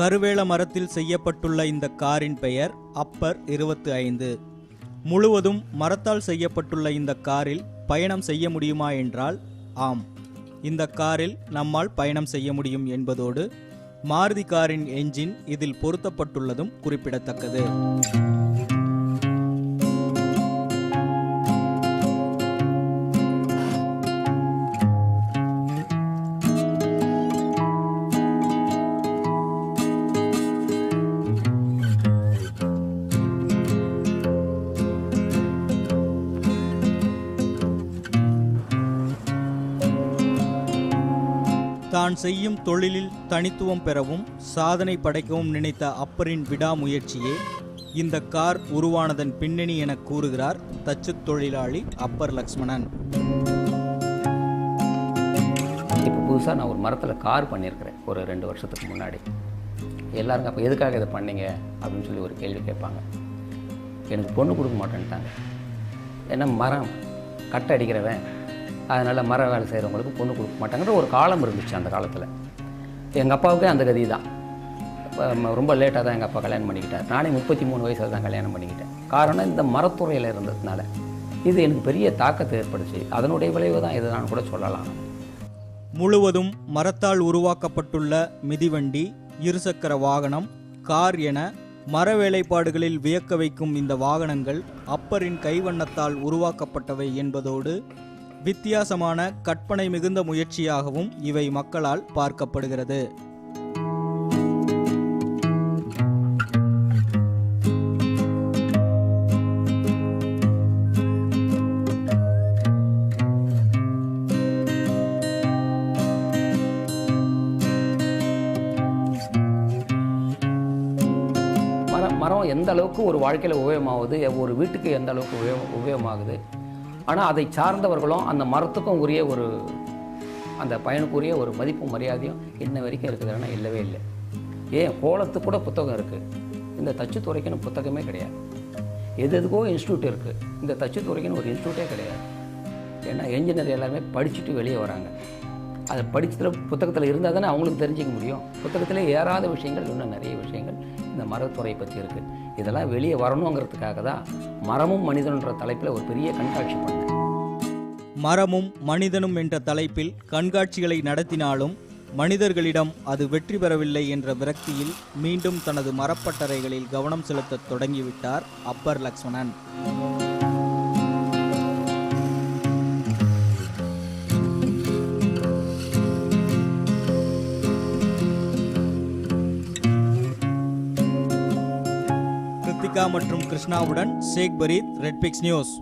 கருவேல மரத்தில் செய்யப்பட்டுள்ள இந்த காரின் பெயர் அப்பர் 25. முழுவதும் மரத்தால் செய்யப்பட்டுள்ள இந்த காரில் பயணம் செய்ய முடியுமா என்றால் ஆம், இந்த காரில் நம்மால் பயணம் செய்ய முடியும் என்பதோடு மாருதி காரின் என்ஜின் இதில் பொருத்தப்பட்டுள்ளதும் குறிப்பிடத்தக்கது. தான் செய்யும் தொழிலில் தனித்துவம் பெறவும் சாதனை படைக்கவும் நினைத்த அப்பரின் விடாமுயற்சியே இந்த கார் உருவானதன் பின்னணி என கூறுகிறார் தச்சு தொழிலாளி அப்பர் லக்ஷ்மணன். இப்போ புதுசாக நான் ஒரு மரத்தில் கார் பண்ணியிருக்கிறேன் ஒரு 2 வருஷத்துக்கு முன்னாடி. எல்லாருங்க அப்போ எதுக்காக இதை பண்ணீங்க அப்படின்னு சொல்லி ஒரு கேள்வி கேட்பாங்க. எனக்கு பொண்ணு கொடுக்க மாட்டேன்ட்டாங்க. ஏன்னா மரம் கட்டை அடிக்கிறவன், அதனால் மர வேலை செய்கிறவங்களுக்கு பொண்ணு கொடுக்க மாட்டாங்கிற ஒரு காலம் இருந்துச்சு அந்த காலத்தில். எங்கள் அப்பாவுக்கே அந்த கதி தான். ரொம்ப லேட்டாக தான் எங்கள் அப்பா கல்யாணம் பண்ணிக்கிட்டார். நானே 33 வயசில் தான் கல்யாணம் பண்ணிக்கிட்டேன். காரணம் இந்த மரத்துறையில் இருந்ததுனால இது எனக்கு பெரிய தாக்கத்தை ஏற்படுச்சு. அதனுடைய விளைவு தான் இது நான் கூட சொல்லலாம். முழுவதும் மரத்தால் உருவாக்கப்பட்டுள்ள மிதிவண்டி, இருசக்கர வாகனம், கார் என மர வேலைப்பாடுகளில் வியக்க வைக்கும் இந்த வாகனங்கள் அப்பரின் கைவண்ணத்தால் உருவாக்கப்பட்டவை என்பதோடு வித்தியாசமான கற்பனை மிகுந்த முயற்சியாகவும் இவை மக்களால் பார்க்கப்படுகிறது. மரம் எந்த அளவுக்கு ஒரு வாழ்க்கையில் உபயோகமாகுது, ஒரு வீட்டுக்கு எந்த அளவுக்கு உபயோகமாகுது. ஆனால் அதை சார்ந்தவர்களும் அந்த மரத்துக்கும் உரிய ஒரு அந்த பயனுக்குரிய ஒரு மதிப்பும் மரியாதையும் இன்ன வரைக்கும் இருக்குதுன்னா இல்லவே இல்லை. ஏன் கோலத்துக்கு கூட புத்தகம் இருக்குது, இந்த தச்சுத்துறைக்குன்னு புத்தகமே கிடையாது. எதுக்கோ இன்ஸ்டியூட் இருக்குது, இந்த தச்சுத்துறைக்குன்னு ஒரு இன்ஸ்டியூட்டே கிடையாது. ஏன்னா என்ஜினியர் எல்லாருமே படிச்சுட்டு வெளியே வராங்க. அதை படிச்சதில் புத்தகத்தில் இருந்தால் தானே அவங்களுக்கு தெரிஞ்சிக்க முடியும். புத்தகத்தில் ஏறாத விஷயங்கள் இன்னும் நிறைய விஷயங்கள் இந்த மரத்துறையை பற்றி இருக்குது. இதெல்லாம் வெளியே வரணுங்கிறதுக்காக தான் மரமும் மனிதன்ற தலைப்பில் ஒரு பெரிய கண்காட்சி பண்ணேன். மரமும் மனிதனும் என்ற தலைப்பில் கண்காட்சிகளை நடத்தினாலும் மனிதர்களிடம் அது வெற்றி பெறவில்லை என்ற விரக்தியில் மீண்டும் தனது மரப்பட்டறைகளில் கவனம் செலுத்த தொடங்கிவிட்டார் அப்பர் லக்ஷ்மணன். மற்றும் கிருஷ்ணாவுடன் ஷேக் பரீத், ரெட் பிக்ஸ் நியூஸ்.